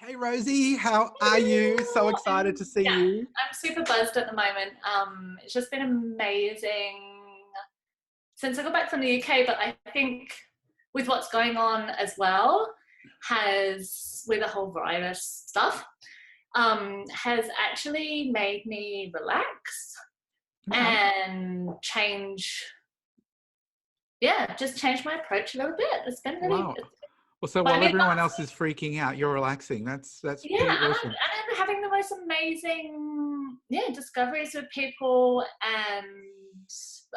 Hey Rosie, how are you? So excited to see Yeah, you. I'm super buzzed at the moment. It's just been amazing since I got back from the UK, but I think with what's going on as well, has with the whole virus stuff, has actually made me relax Okay. and change, yeah, just change my approach a little bit. It's been really, Wow. Well, so but I while mean, everyone else is freaking out, you're relaxing. That's yeah, pretty and awesome. I'm having the most amazing, yeah, discoveries with people. And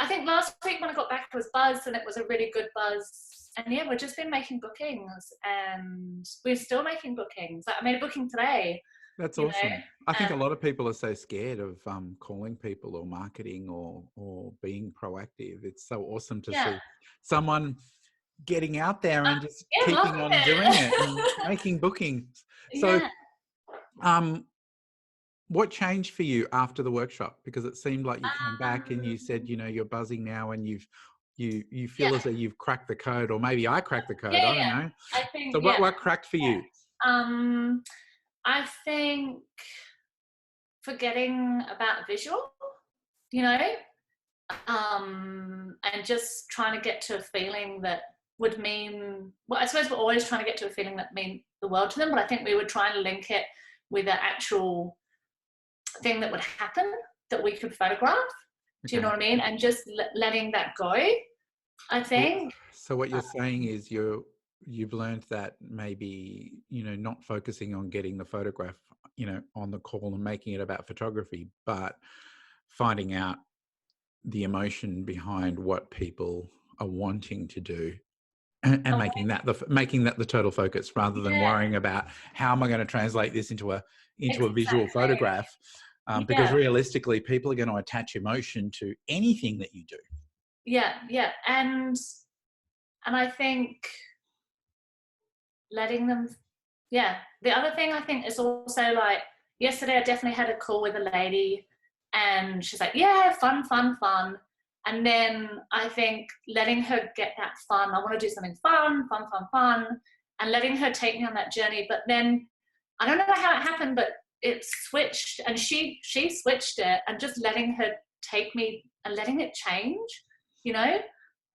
I think last week when I got back, it was buzz, and it was a really good buzz. And yeah, we've just been making bookings, and we're still making bookings. Like, I made a booking today, That's you know. awesome. I think Um, a lot of people are so scared of calling people or marketing or being proactive. It's so awesome to yeah, see someone getting out there and just yeah, I'm keeping loving on doing it and it. making bookings. So, Yeah. um, what changed for you after the workshop? Because it seemed like you came back and you said, Um, you're buzzing now and you yeah, feel as though you've cracked the code, or maybe I cracked the code. yeah, I don't yeah. know. I think, So yeah, what cracked for you? yeah. I think forgetting about visual, you know, and just trying to get to a feeling that would mean, well, I suppose we're always trying to get to a feeling that means the world to them, but I think we would try and link it with an actual thing that would happen that we could photograph. Do you know Okay. what I mean? And just letting that go, I So, think. so what you're saying is you've learned that maybe, not focusing on getting the photograph, on the call and making it about photography, but finding out the emotion behind what people are wanting to do, and Oh, making that the total focus, rather than yeah, worrying about how am I going to translate this into a visual exactly. photograph, because Yeah, realistically people are going to attach emotion to anything that you do. yeah, yeah. And I think letting them, yeah. The other thing I think is also like, yesterday I definitely had a call with a lady, and she's like, yeah, fun, fun, fun. And then I think letting her get that fun, I want to do something fun, fun, fun, fun, and letting her take me on that journey. But then I don't know how it happened, but it switched, and she switched it, and just letting her take me and letting it change, you know.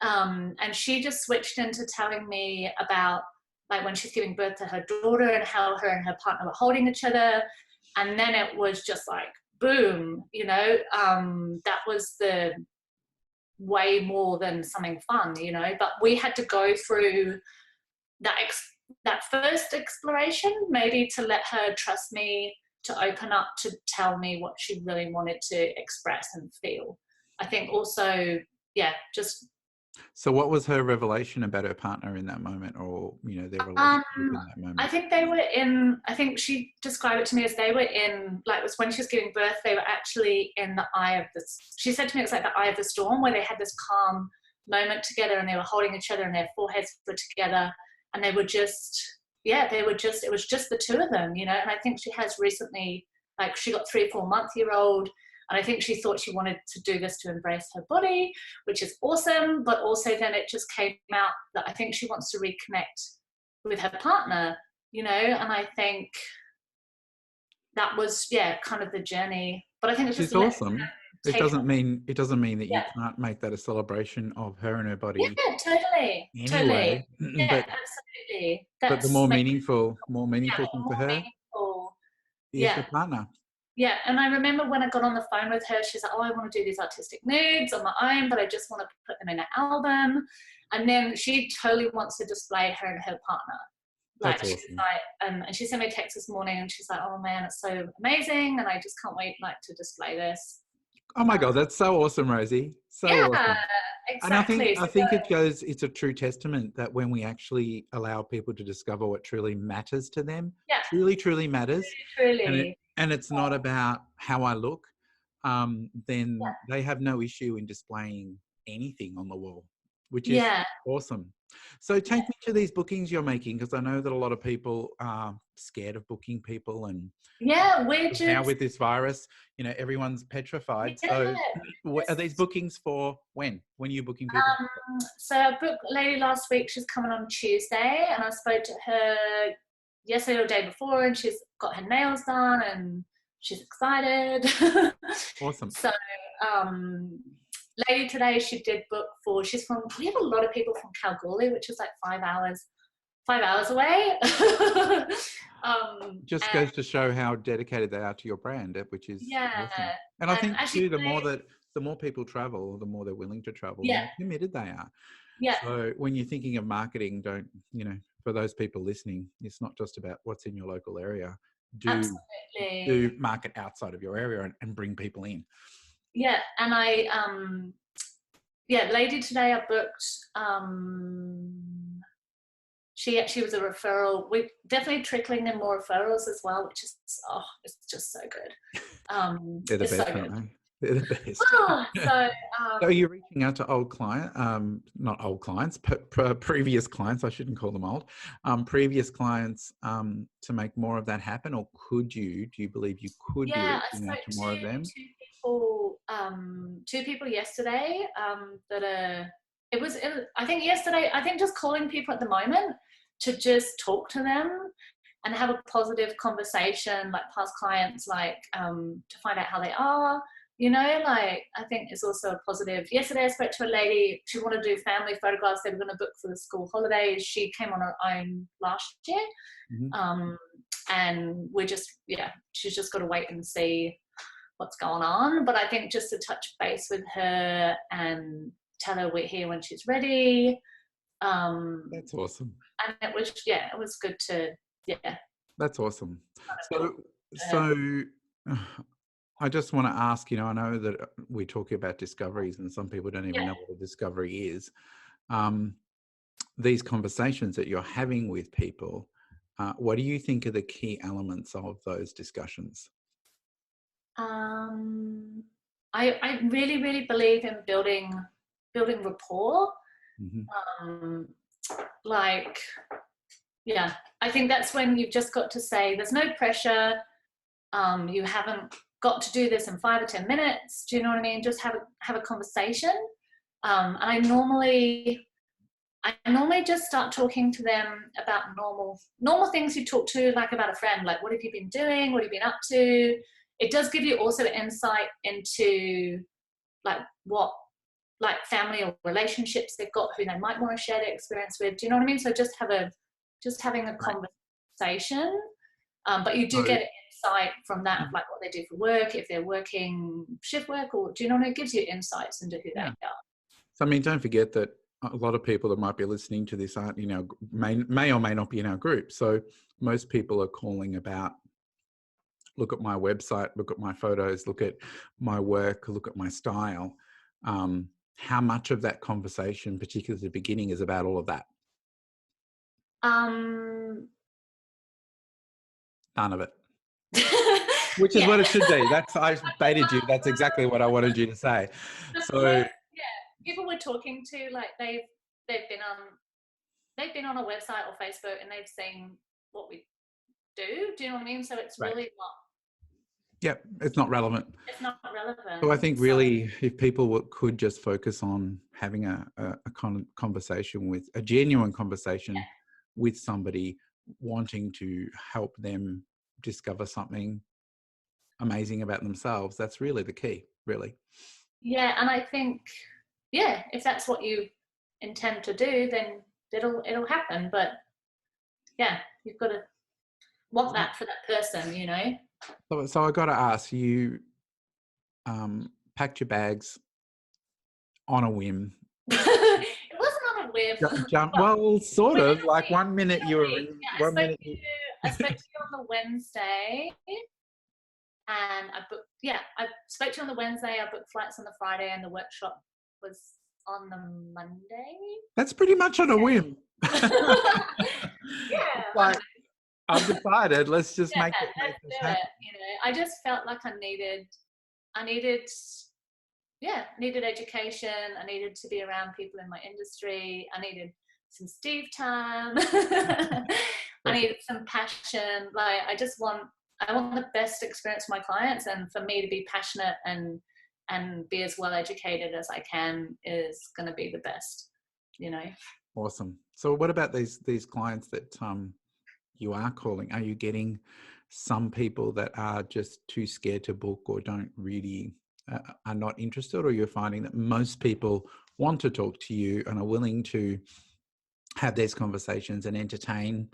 And she just switched into telling me about, like, when she's giving birth to her daughter and how her and her partner were holding each other. And then it was just like boom, that was the way more than something fun, but we had to go through that that first exploration, maybe, to let her trust me, to open up, to tell me what she really wanted to express and feel. I think also, yeah, just So what was her revelation about her partner in that moment, or their um relationship in that I moment? think they were in, I think she described it to me as they were in, like, it was when she was giving birth, they were actually in the eye of this, she said to me, it's like the eye of the storm, where they had this calm moment together, and they were holding each other and their foreheads were together, and they were just, yeah, they were just, it was just the two of them, and I think she has recently, like, she got 3 or 4 month-year-old, and I think she thought she wanted to do this to embrace her body, which is awesome, but also then it just came out that I think she wants to reconnect with her partner, and I think that was, yeah, kind of the journey. But I think it's Which just is letting awesome. them take, It doesn't mean that you yeah, can't make that a celebration of her and her body yeah, totally, totally, anyway. yeah, but absolutely. but the That's makes, more yeah, meaningful thing for more her meaningful. is her Yeah, partner. yeah. And I remember when I got on the phone with her, she's like, "Oh, I want to do these artistic nudes on my own, but I just want to put them in an album." And then she totally wants to display her and her partner. Like, That's she's awesome. like, and she sent me a text this morning, and she's like, "Oh man, it's so amazing, and I just can't wait, like, to display this." Oh my Um, God, that's so awesome, Rosie. So yeah, awesome. And I think exactly. I So, think it's a true testament that when we actually allow people to discover what truly matters to them, yeah, truly matters, truly, and it's not about how I look, then yeah, they have no issue in displaying anything on the wall, which is yeah, awesome. So yeah, take me to these bookings you're making, because I know that a lot of people are scared of booking people, and yeah. We're now just, with this virus, everyone's petrified. So yeah. are these Just, bookings for when? When are you booking people? so I booked a lady last week. She's coming on Tuesday, and I spoke to her yesterday or the day before, and she's got her nails done and she's excited. Awesome. So lady today, she did book for, we have a lot of people from Kalgoorlie, which is like 5 hours away. Just And goes to show how dedicated they are to your brand, which is yeah, awesome. And I and think actually too, today, the more people travel, the more they're willing to travel, the yeah, more committed they are. yeah, So when you're thinking of marketing, don't, for those people listening, it's not just about what's in your local area. Do absolutely. market outside of your area and bring people in. Yeah, and I lady today I booked, she was a referral. We definitely trickling in more referrals as well, which is, it's just so good. They're the It's so best, good. aren't they? They're the best. So So you're reaching out to old client, not old clients, previous clients. I shouldn't call them old. Previous clients, to make more of that happen, or could you? Do you believe you could be yeah, I reaching out spoke to more of to them? two people yesterday, that are, I think yesterday, I think just calling people at the moment to just talk to them and have a positive conversation, like past clients, like to find out how they are, like I think it's also a positive. Yesterday I spoke to a lady, she wanted to do family photographs, they were going to book for the school holidays. She came on her own last year. Mm-hmm. And she's just got to wait and see what's going on. But I think just to touch base with her and tell her we're here when she's ready. That's awesome. And it was good to, That's awesome. talk So, to her. so I just want to ask, I know that we're talking about discoveries and some people don't even Yeah. know what a discovery is. These conversations that you're having with people, what do you think are the key elements of those discussions? I really, really believe in building rapport. Mm-hmm. Um, like, yeah, I think that's when you've just got to say, there's no pressure. You haven't got to do this in 5 or 10 minutes. Do you know what I mean? Just have a conversation. And I normally just start talking to them about normal things you talk to, like about a friend, like what have you been doing? What have you been up to? It does give you also insight into like what like family or relationships they've got, who they might want to share their experience with. Do you know what I mean? So just having a Right. conversation. But you do So, get insight from that, like what they do for work, if they're working shift work, or do you know what I mean? It gives you insights into who they yeah. are. So, I mean, don't forget that a lot of people that might be listening to this aren't, may or may not be in our group. So most people are calling about, look at my website, look at my photos, look at my work, look at my style. How much of that conversation, particularly at the beginning, is about all of that? Um, None of it. Which is yeah. what it should be. I baited you. That's exactly what I wanted you to say. So, People we're talking to, like they've been on a website or Facebook and they've seen what we do. Do you know what I mean? So it's right. really not. Yeah, it's not relevant. It's not relevant. So I think So really, if people could just focus on having a conversation with a genuine conversation with somebody wanting to help them discover something amazing about themselves, that's really the key, really. yeah, and I think if that's what you intend to do, then it'll happen. But yeah, you've got to want that for that person, you know. So I got to ask you, packed your bags on a whim. It wasn't on a whim. Jump. Well, Well, sort within of. a Like week. one minute Within you a were week. in, Yeah, one minute I spoke to you on the Wednesday, and I spoke to you on the Wednesday. I booked flights on the Friday, and the workshop was on the Monday. That's pretty much on a whim. Yeah, It's like, I've decided. Let's just yeah, make let's this do happen. it. You know, I just felt like I needed education. I needed to be around people in my industry. I needed some Steve time. I That's needed some passion. Like I want the best experience for my clients, and for me to be passionate and be as well educated as I can is going to be the best, you know. awesome. So, what about these clients that you are calling, are you getting some people that are just too scared to book or don't really are not interested, or you're finding that most people want to talk to you and are willing to have these conversations and entertain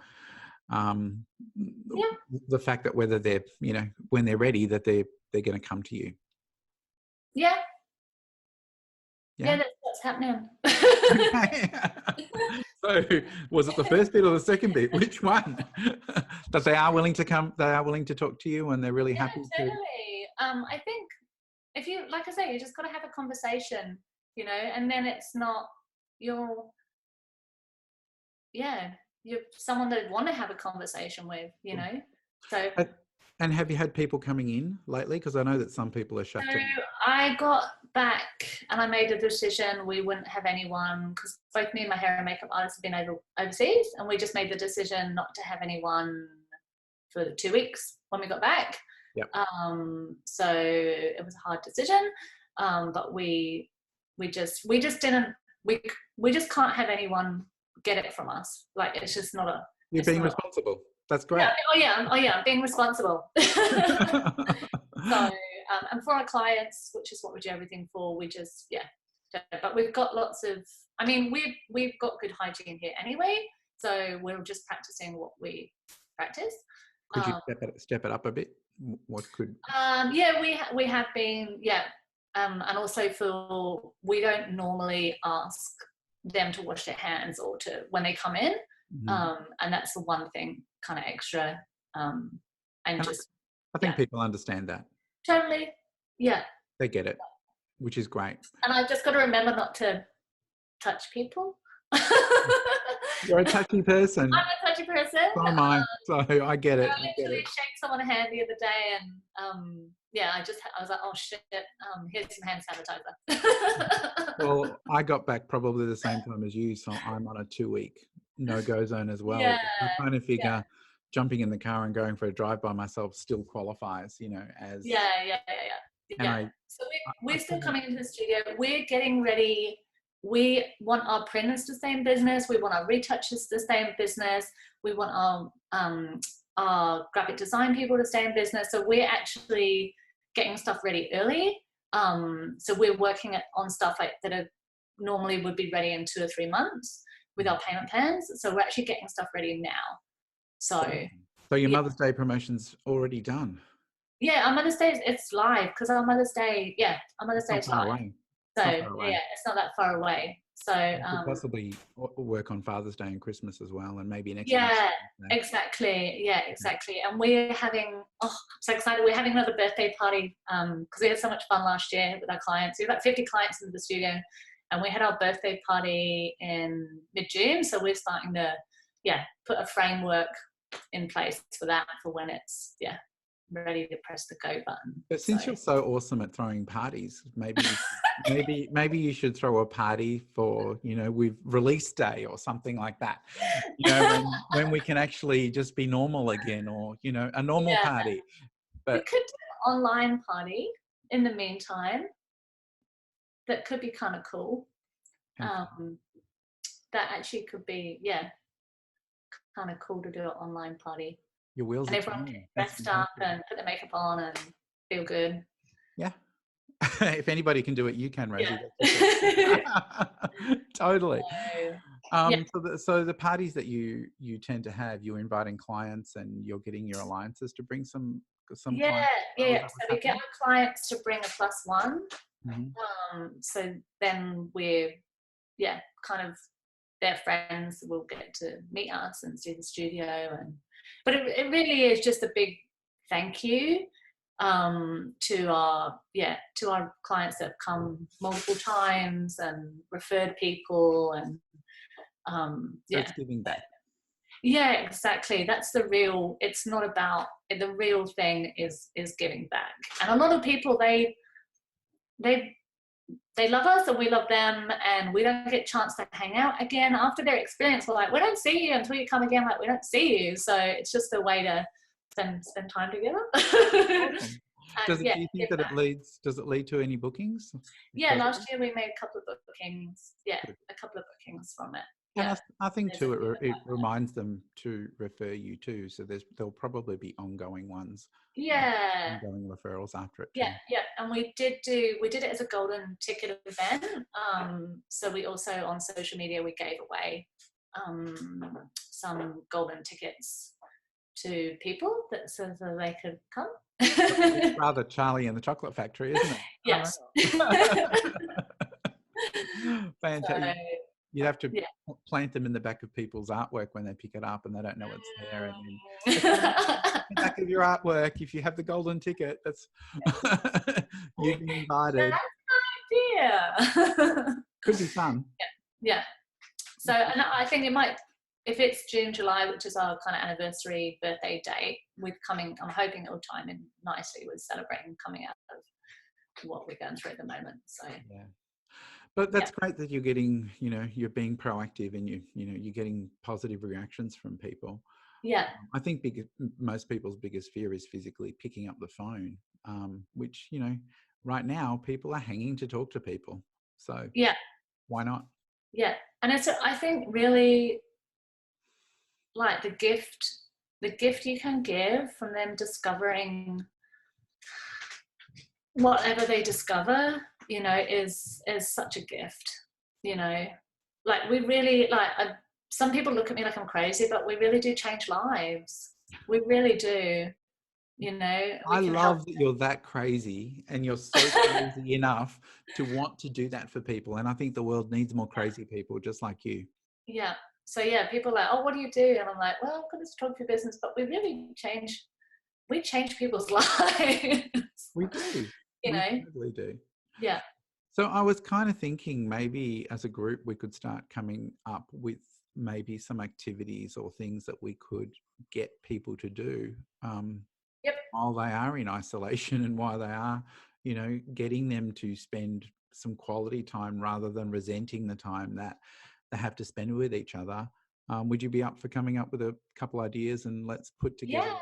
um, Yeah, the fact that whether they're, you know, when they're ready, that they're going to come to you? yeah, Yeah. yeah. That's what's happening. Okay. So was it the first bit or the second bit? Which one? That they are willing to come, they are willing to talk to you and they're really Yeah, happy to. totally. I think if you, like I say, you just got to have a conversation, you know, and then it's not you're, yeah, you're someone that want to have a conversation with, you know. So, Uh, And have you had people coming in lately? Because I know that some people are so shut down. I got back and I made a decision we wouldn't have anyone because both me and my hair and makeup artist have been overseas, and we just made the decision not to have anyone for 2 weeks when we got back. Yep. So it was a hard decision, but we just didn't we just can't have anyone get it from us. Like it's just not a. You're It's being not a. responsible. That's great. Yeah. I'm being responsible. So and for our clients, which is what we do everything for, we just but we've got lots of. I mean, we've got good hygiene here anyway, so we're just practicing what we practice. Could you step it up a bit? What could? Yeah, we have been, and also we don't normally ask them to wash their hands or to when they come in, and that's the one thing kind of extra, and And just I think people understand that. totally, yeah, They get it, which is great. and I've just got to remember not to touch people. You're a touchy person. I'm a touchy person. So am I. So I get it. I literally shaked someone a hand the other day, and I was like, oh shit, here's some hand sanitizer. Well, I got back probably the same time as you, so I'm on a 2-week no-go zone as well. Yeah, I'm trying to figure jumping in the car and going for a drive by myself still qualifies, you know, as yeah. So we're still think, coming into the studio. We're getting ready. We want our printers to stay in business. We want our retouchers to stay in business. We want our graphic design people to stay in business. So we're actually getting stuff ready early. So we're working on stuff like that are normally would be ready in 2 or 3 months with our payment plans. So we're actually getting stuff ready now. So your Mother's Day promotion's already done. Yeah, our Mother's Day it's live because our Mother's Day is live. Away. So it's not that far away. So could possibly work on Father's Day and Christmas as well, and maybe next. Yeah, exactly. Yeah, exactly. And we're having I'm so excited. We're having another birthday party because we had so much fun last year with our clients. We had about 50 clients in the studio, and we had our birthday party in mid-June. So we're starting to put a framework in place for that for when it's ready to press the go button. But since you're so awesome at throwing parties, maybe you should throw a party for, you know, with release day or something like that. You know, when we can actually just be normal again, or, you know, a normal party. But we could do an online party in the meantime. That could be kind of cool. That actually could be kind of cool to do an online party. Your wheels and are everyone turning. can dress up and put their makeup on and feel good. Yeah. If anybody can do it, you can, Rosie. Yeah. Totally. So the parties that you tend to have, you're inviting clients and you're getting your alliances to bring some clients. So we get our clients to bring a +1. Mm-hmm. So then we're kind of their friends will get to meet us and see the studio, but it really is just a big thank you to our clients that have come multiple times and referred people, and It's giving back. Yeah, exactly. That's the real. It's not about the real thing is giving back, and a lot of people they love us and we love them, and we don't get a chance to hang out again after their experience. We're like, we don't see you until you come again. Like, we don't see you. So it's just a way to spend time together. Awesome. Does it lead to any bookings? Yeah, last year we made a couple of bookings. Yeah, a couple of bookings from it. And Yeah, I think there's a too, bit of it reminds them to refer you too. So there'll probably be ongoing ones, yeah. ongoing referrals after it Yeah, too. yeah, and we did it as a golden ticket event. So we also on social media we gave away some golden tickets to people that so that they could come. It's rather Charlie and the Chocolate Factory, isn't it? Far Yes. out. Fantastic. So You'd have to yeah. plant them in the back of people's artwork when they pick it up and they don't know it's there. And then Mm. it's on the back of your artwork. If you have the golden ticket, that's you've been invited. That's an idea. Could be fun. Yeah. So, and I think it might, if it's June, July, which is our kind of anniversary birthday date, with coming, I'm hoping it will time in nicely with celebrating coming out of what we're going through at the moment. So, Yeah. But yeah, that's great that you're getting, you're being proactive and you're getting positive reactions from people. yeah, I think most people's biggest fear is physically picking up the phone, which, right now people are hanging to talk to people. So yeah, why not? yeah. And it's, I think, really like the gift you can give from them discovering whatever they discover, is such a gift, you know. Like we really some people look at me like I'm crazy, but we really do change lives. We really do, we I can help. love that you're that crazy and you're so crazy enough to want to do that for people. And I think the world needs more crazy people just like you. Yeah. So yeah, people are like, oh, what do you do? And I'm like, well, I've got this photography business, but we change people's lives. We do. you We know? totally do. Yeah. So I was kind of thinking maybe as a group we could start coming up with maybe some activities or things that we could get people to do Yep. while they are in isolation and while they are, getting them to spend some quality time rather than resenting the time that they have to spend with each other. Would you be up for coming up with a couple ideas and let's put together Yeah.